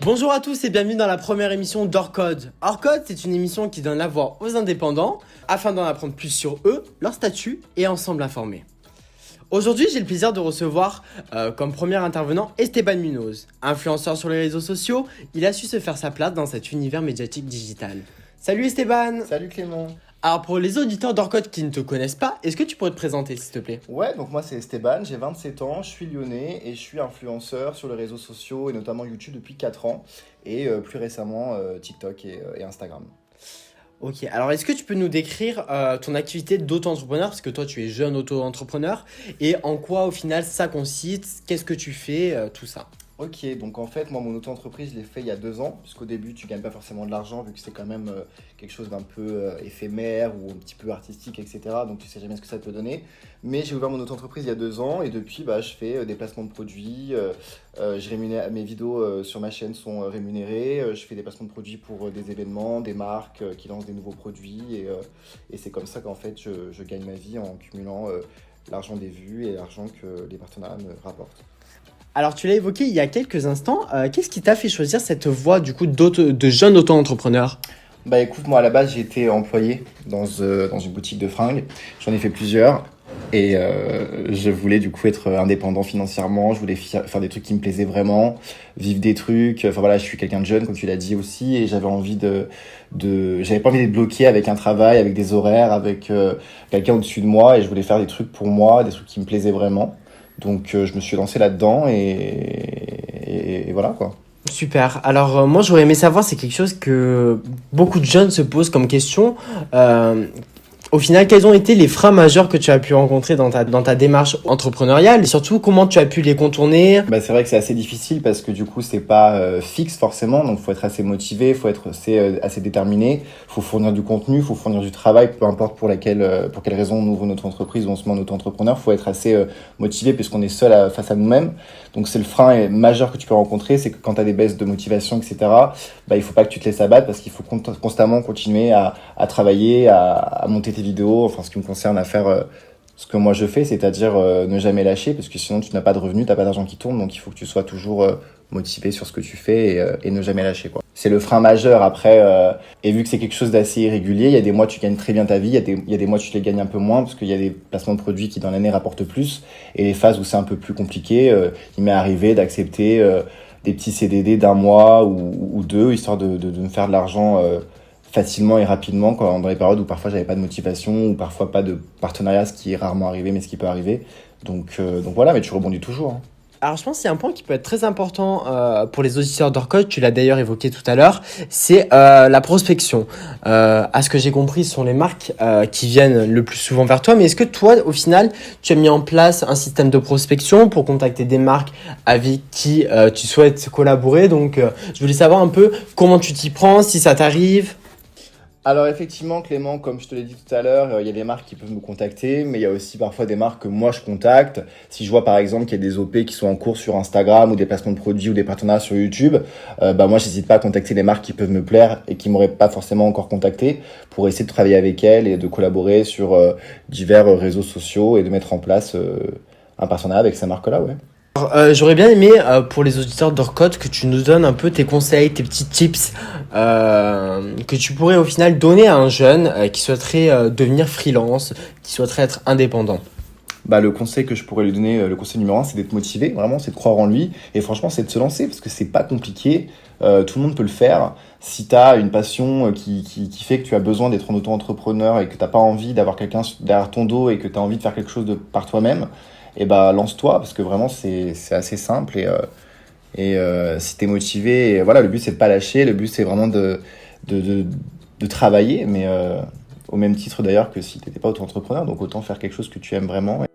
Bonjour à tous et bienvenue dans la première émission d'Orcode. Orcode, c'est une émission qui donne la voix aux indépendants afin d'en apprendre plus sur eux, leur statut et ensemble informer. Aujourd'hui, j'ai le plaisir de recevoir comme premier intervenant Esteban Munoz. Influenceur sur les réseaux sociaux, il a su se faire sa place dans cet univers médiatique digital. Salut Esteban. Salut Clément. Alors pour les auditeurs d'Orcode qui ne te connaissent pas, est-ce que tu pourrais te présenter s'il te plaît ? Ouais, donc moi c'est Esteban, j'ai 27 ans, je suis lyonnais et je suis influenceur sur les réseaux sociaux et notamment YouTube depuis 4 ans et plus récemment TikTok et Instagram. Ok, alors est-ce que tu peux nous décrire ton activité d'auto-entrepreneur, parce que toi tu es jeune auto-entrepreneur, et en quoi au final ça consiste, qu'est-ce que tu fais, tout ça. Ok, donc en fait moi mon auto-entreprise je l'ai fait il y a 2 ans, puisqu'au début tu gagnes pas forcément de l'argent vu que c'est quand même quelque chose d'un peu éphémère ou un petit peu artistique, etc. Donc tu sais jamais ce que ça peut donner. Mais j'ai ouvert mon auto-entreprise il y a 2 ans et depuis je fais des placements de produits, je rémunère, mes vidéos sur ma chaîne sont rémunérées, je fais des placements de produits pour des événements, des marques qui lancent des nouveaux produits et c'est comme ça qu'en fait je gagne ma vie en cumulant l'argent des vues et l'argent que les partenariats me rapportent. Alors tu l'as évoqué il y a quelques instants, qu'est-ce qui t'a fait choisir cette voie du coup de jeune auto-entrepreneur ? Bah écoute, moi à la base j'ai été employé dans une boutique de fringues, j'en ai fait plusieurs et je voulais du coup être indépendant financièrement, je voulais faire des trucs qui me plaisaient vraiment, vivre des trucs, enfin voilà, je suis quelqu'un de jeune comme tu l'as dit aussi et j'avais envie j'avais pas envie d'être bloqué avec un travail, avec des horaires, avec quelqu'un au-dessus de moi et je voulais faire des trucs pour moi, des trucs qui me plaisaient vraiment. Donc je me suis lancé là-dedans et voilà quoi. Super, alors moi j'aurais aimé savoir, c'est quelque chose que beaucoup de jeunes se posent comme question. Au final, quels ont été les freins majeurs que tu as pu rencontrer dans ta démarche entrepreneuriale et surtout comment tu as pu les contourner ? Bah, c'est vrai que c'est assez difficile parce que du coup c'est pas fixe forcément, donc faut être assez motivé, faut être assez déterminé, faut fournir du contenu, faut fournir du travail, peu importe pour quelle raison on ouvre notre entreprise ou on se met en auto-entrepreneur, faut être assez motivé puisqu'on est seul face à nous-mêmes. Donc c'est le frein majeur que tu peux rencontrer, c'est que quand tu as des baisses de motivation, etc., il faut pas que tu te laisses abattre parce qu'il faut constamment continuer à travailler, à monter tes vidéos, enfin ce qui me concerne à faire ce que moi je fais, c'est-à-dire ne jamais lâcher parce que sinon tu n'as pas de revenus, tu n'as pas d'argent qui tourne, donc il faut que tu sois toujours motivé sur ce que tu fais et ne jamais lâcher quoi. C'est le frein majeur après et vu que c'est quelque chose d'assez irrégulier, il y a des mois tu gagnes très bien ta vie, il y a des mois tu les gagnes un peu moins parce qu'il y a des placements de produits qui dans l'année rapportent plus et les phases où c'est un peu plus compliqué, il m'est arrivé d'accepter des petits CDD d'un mois ou deux histoire de me faire de l'argent facilement et rapidement dans les périodes où parfois j'avais pas de motivation ou parfois pas de partenariat, ce qui est rarement arrivé mais ce qui peut arriver. Donc voilà, mais tu rebondis toujours hein. Alors je pense qu'il y a un point qui peut être très important pour les auditeurs d'Orcode, tu l'as d'ailleurs évoqué tout à l'heure, c'est la prospection. À ce que j'ai compris, ce sont les marques qui viennent le plus souvent vers toi, mais est-ce que toi, au final, tu as mis en place un système de prospection pour contacter des marques avec qui tu souhaites collaborer ? Donc je voulais savoir un peu comment tu t'y prends, si ça t'arrive. Alors effectivement Clément, comme je te l'ai dit tout à l'heure, il y a des marques qui peuvent me contacter, mais il y a aussi parfois des marques que moi je contacte. Si je vois par exemple qu'il y a des OP qui sont en cours sur Instagram ou des placements de produits ou des partenariats sur YouTube, moi j'hésite pas à contacter les marques qui peuvent me plaire et qui m'auraient pas forcément encore contacté pour essayer de travailler avec elles et de collaborer sur divers réseaux sociaux et de mettre en place un partenariat avec ces marques-là, ouais. Alors, j'aurais bien aimé pour les auditeurs d'Orcode que tu nous donnes un peu tes conseils, tes petits tips que tu pourrais au final donner à un jeune qui souhaiterait devenir freelance, qui souhaiterait être indépendant. Le conseil que je pourrais lui donner, le conseil numéro 1, c'est d'être motivé, vraiment, c'est de croire en lui. Et franchement, c'est de se lancer parce que c'est pas compliqué. Tout le monde peut le faire. Si tu as une passion qui fait que tu as besoin d'être en auto-entrepreneur et que tu n'as pas envie d'avoir quelqu'un derrière ton dos et que tu as envie de faire quelque chose par toi-même, lance-toi parce que vraiment, c'est assez simple. Et si tu es motivé, et voilà, le but, c'est de pas lâcher. Le but, c'est vraiment de travailler, mais au même titre d'ailleurs que si tu n'étais pas auto-entrepreneur. Donc autant faire quelque chose que tu aimes vraiment